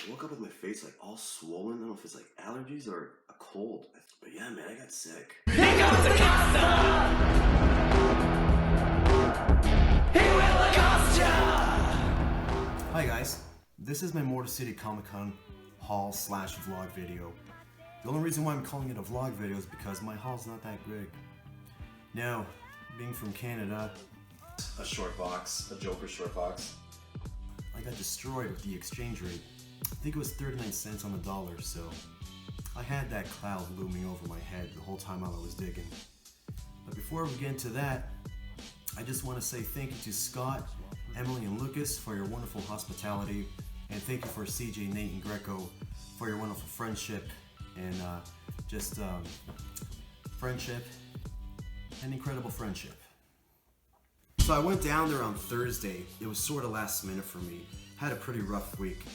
I woke up with my face like all swollen. I don't know if it's like allergies or a cold. But yeah, man, I got sick. Here comes the Costa! He will accost ya! Hi guys, this is my Motor City Comic Con haul / vlog video. The only reason why I'm calling it a vlog video is because my haul's not that big. Now, being from Canada, A short box, a Joker short box. I got destroyed with the exchange rate. I think it was 39 cents on the dollar, so I had that cloud looming over my head the whole time while I was digging. But before we get into that, I just want to say thank you to Scott, Emily, and Lucas for your wonderful hospitality, and thank you for CJ, Nate, and Greco for your wonderful friendship and friendship, an incredible friendship. So I went down there on Thursday. It was sort of last minute for me. Had a pretty rough week,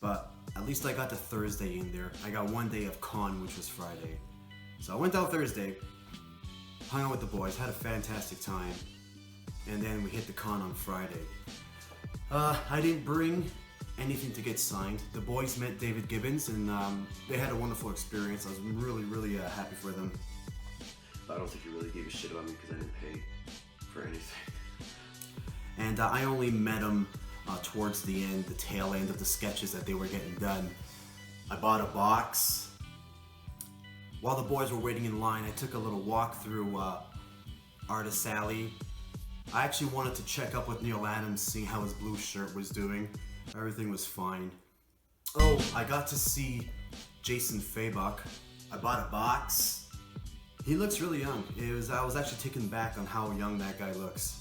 but at least I got the Thursday in there. I got one day of con, which was Friday. So I went down Thursday, hung out with the boys, had a fantastic time, and then we hit the con on Friday. I didn't bring anything to get signed. The boys met David Gibbons, and they had a wonderful experience. I was really happy for them. But I don't think you really gave a shit about me because I didn't pay for anything. And I only met them towards the end, the tail end of the sketches that they were getting done. I bought a box. While the boys were waiting in line, I took a little walk through Artist Alley. I actually wanted to check up with Neil Adams, see how his blue shirt was doing. Everything was fine. Oh, I got to see Jason Fabok. I bought a box. He looks really young. I was actually taken back on how young that guy looks.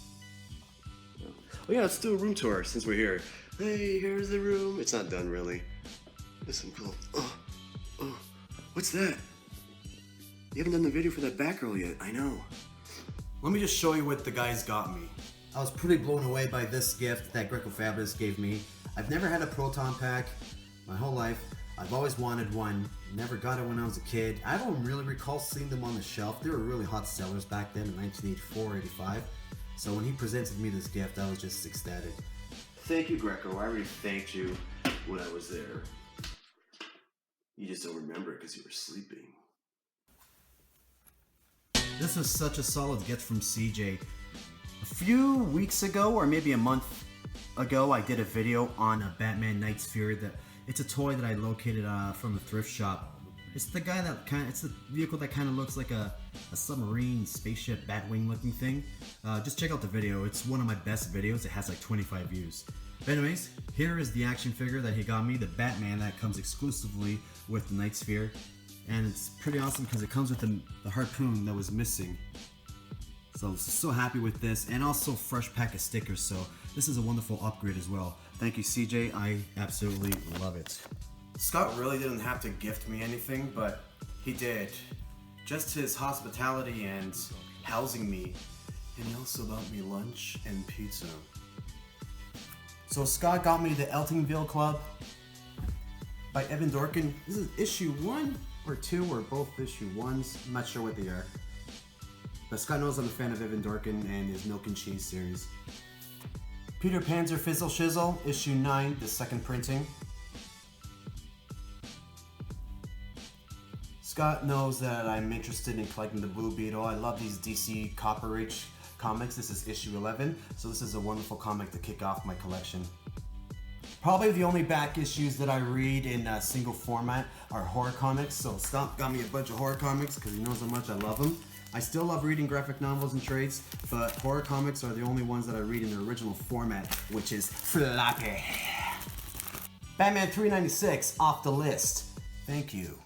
Oh yeah, let's do a room tour since we're here. Hey, here's the room. It's not done really. Listen, cool. Oh, what's that? You haven't done the video for that Batgirl yet. I know. Let me just show you what the guys got me. I was pretty blown away by this gift that Greco Fabulous gave me. I've never had a Proton Pack my whole life. I've always wanted one. Never got it when I was a kid. I don't really recall seeing them on the shelf. They were really hot sellers back then in 1984, 85. So when he presented me this gift, I was just ecstatic. Thank you, Greco. I already thanked you when I was there. You just don't remember it because you were sleeping. This is such a solid gift from CJ. A few weeks ago, or maybe a month ago, I did a video on a Batman Night Sphere. It's a toy that I located from a thrift shop. It's the vehicle that kind of looks like a submarine spaceship Batwing looking thing. Just check out the video. It's one of my best videos. It has like 25 views. But anyways, here is the action figure that he got me, the Batman that comes exclusively with the Night Sphere. And it's pretty awesome because it comes with the harpoon that was missing. So I'm so happy with this, and also fresh pack of stickers. So this is a wonderful upgrade as well. Thank you, CJ. I absolutely love it. Scott really didn't have to gift me anything, but he did. Just his hospitality and housing me. And he also got me lunch and pizza. So Scott got me the Eltingville Club by Evan Dorkin. This is issue 1 or 2 or both issue 1s. I'm not sure what they are. But Scott knows I'm a fan of Evan Dorkin and his Milk and Cheese series. Peter Panzer Fizzle Shizzle, issue 9, the second printing. Scott knows that I'm interested in collecting the Blue Beetle. I love these DC Copper Age comics. This is issue 11, so this is a wonderful comic to kick off my collection. Probably the only back issues that I read in a single format are horror comics, so Scott got me a bunch of horror comics because he knows how much I love them. I still love reading graphic novels and trades, but horror comics are the only ones that I read in their original format, which is floppy. Batman 396 off the list. Thank you.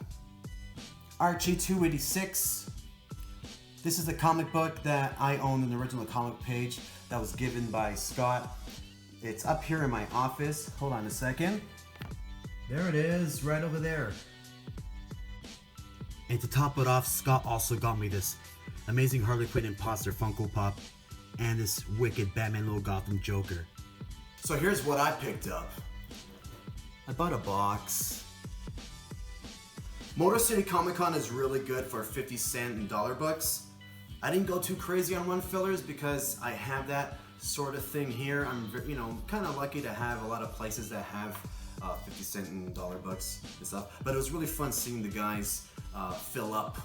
Archie 286. This is the comic book that I own in the original comic page that was given by Scott. It's up here in my office. Hold on a second. There it is, right over there. And to top it off, Scott also got me this amazing Harley Quinn imposter Funko Pop and this wicked Batman Little Gotham Joker. So here's what I picked up. I bought a box. Motor City Comic Con is really good for 50 cent and dollar bucks. I didn't go too crazy on one fillers because I have that sort of thing here. I'm kind of lucky to have a lot of places that have 50-cent and dollar books and stuff. But it was really fun seeing the guys fill up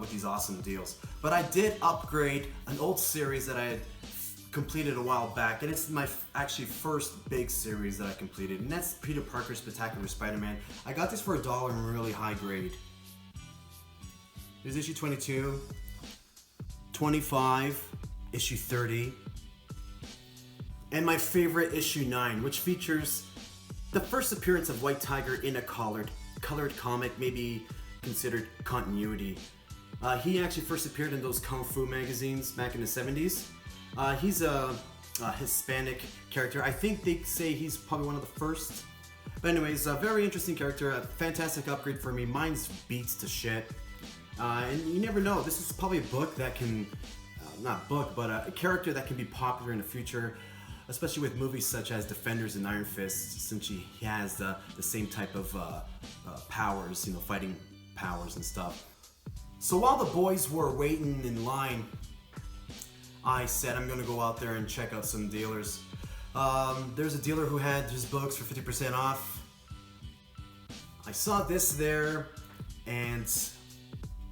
with these awesome deals. But I did upgrade an old series that I had completed a while back, and it's my actually first big series that I completed, and that's Peter Parker's Spectacular Spider-Man. I got this for $1 in really high grade. Here's issue 22, 25, issue 30, and my favorite issue 9, which features the first appearance of White Tiger in a colored comic, maybe considered continuity. He actually first appeared in those Kung Fu magazines back in the 70s. He's a Hispanic character. I think they say he's probably one of the first. But anyways, a very interesting character, a fantastic upgrade for me. Mine's beats to shit. And you never know, this is probably a book that can, not book, but a character that can be popular in the future, especially with movies such as Defenders and Iron Fist, since he has the same type of powers, you know, fighting powers and stuff. So while the boys were waiting in line, I said I'm gonna go out there and check out some dealers. There's a dealer who had his books for 50% off. I saw this there, and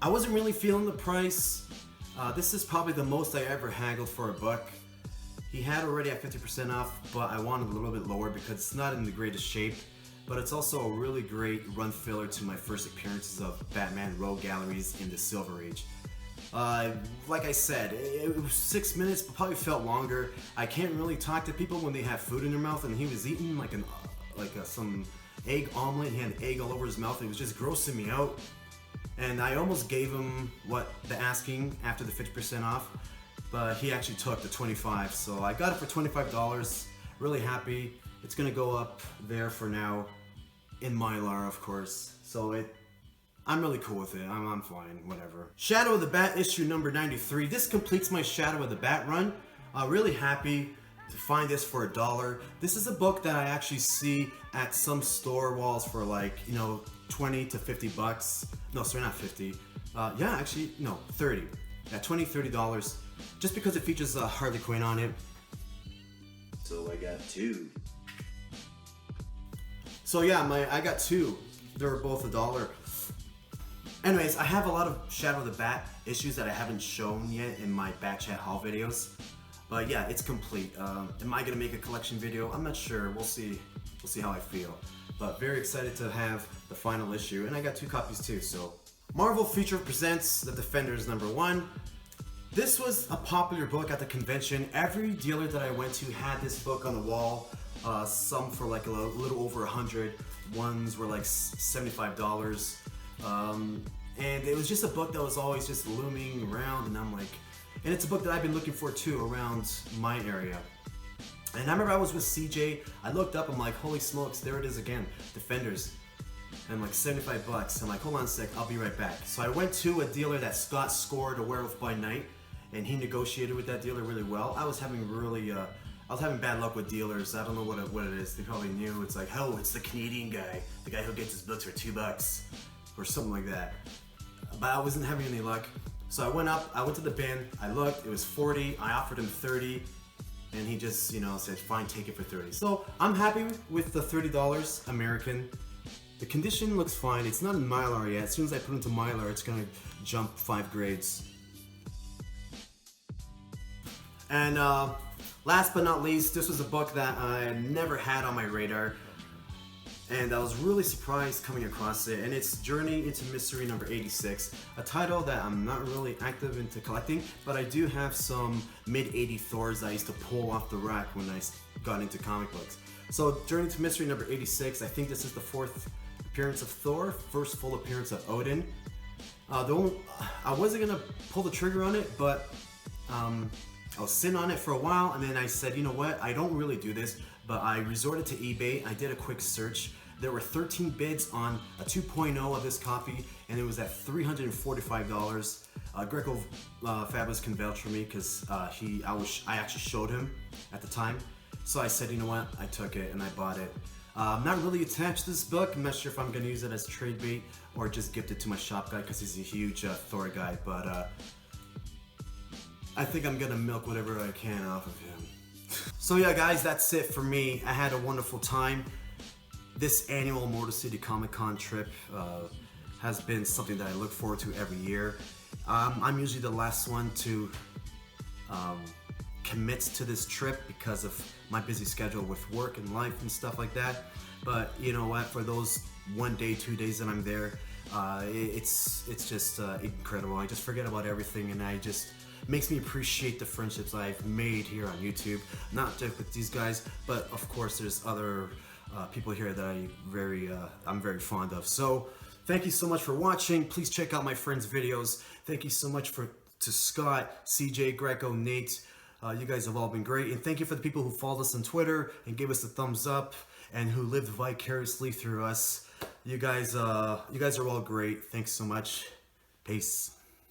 I wasn't really feeling the price. This is probably the most I ever haggled for a book. He had already at 50% off, but I wanted a little bit lower because it's not in the greatest shape. But it's also a really great run filler to my first appearances of Batman Rogue Galleries in the Silver Age. Like I said, it was 6 minutes, but probably felt longer. I can't really talk to people when they have food in their mouth, and he was eating some egg omelet. He had egg all over his mouth. It was just grossing me out. And I almost gave him the asking after the 50% off, but he actually took the 25. So I got it for $25. Really happy. It's gonna go up there for now, in Mylar, of course. So I'm really cool with it. I'm fine, whatever. Shadow of the Bat issue number 93. This completes my Shadow of the Bat run. Really happy to find this for $1. This is a book that I actually see at some store walls for 20 to 50 bucks. No, sorry, not 50. 30. Yeah, $20-$30. Just because it features Harley Quinn on it. So I got 2. So yeah, I got 2. They were both $1. Anyways, I have a lot of Shadow of the Bat issues that I haven't shown yet in my Bat Chat haul videos. But yeah, it's complete. Am I gonna make a collection video? I'm not sure. We'll see. We'll see how I feel. But very excited to have the final issue, and I got 2 copies too. So Marvel Future presents The Defenders #1. This was a popular book at the convention. Every dealer that I went to had this book on the wall. Some for like a little over 100. Ones were like $75. And it was just a book that was always just looming around, and and it's a book that I've been looking for too around my area. And I remember I was with CJ, I looked up, I'm like, holy smokes, there it is again, Defenders. And like 75 bucks. I'm like, hold on a sec, I'll be right back. So I went to a dealer that Scott scored a Werewolf by Night, and he negotiated with that dealer really well. I was having bad luck with dealers. I don't know what it is. They probably knew. It's like, oh, it's the Canadian guy, the guy who gets his books for $2 or something like that. But I wasn't having any luck. So I went to the bin, I looked, it was 40, I offered him 30, and he just, said, fine, take it for 30. So I'm happy with the $30 American. The condition looks fine. It's not in Mylar yet. As soon as I put it into Mylar, it's gonna jump 5 grades. And last but not least, this was a book that I never had on my radar, and I was really surprised coming across it, and it's Journey into Mystery number 86, a title that I'm not really active into collecting, but I do have some mid-80 Thors I used to pull off the rack when I got into comic books. So Journey to Mystery number 86, I think this is the 4th appearance of Thor, first full appearance of Odin. I wasn't gonna pull the trigger on it, but I was sitting on it for a while, and then I said, you know what, I don't really do this, but I resorted to eBay. I did a quick search. There were 13 bids on a 2.0 of this copy, and it was at $345. Greco Fabulous can vouch for me because I actually showed him at the time. So I said, you know what, I took it and I bought it. I'm not really attached to this book. I'm not sure if I'm gonna use it as trade bait or just gift it to my shop guy because he's a huge Thor guy, but I think I'm gonna milk whatever I can off of him. So yeah guys, that's it for me. I had a wonderful time. this annual Motor City Comic Con trip has been something that I look forward to every year. I'm usually the last one to commit to this trip because of my busy schedule with work and life and stuff like that. But you know what? For those 1 day, 2 days that I'm there, it's just incredible. I just forget about everything, and I just makes me appreciate the friendships I've made here on YouTube. Not just with these guys, but of course there's other people here that I'm very fond of. So thank you so much for watching. Please check out my friends' videos. Thank you so much to Scott, CJ, Greco, Nate. You guys have all been great, and thank you for the people who followed us on Twitter and gave us a thumbs up and who lived vicariously through us. You guys are all great. Thanks so much. Peace.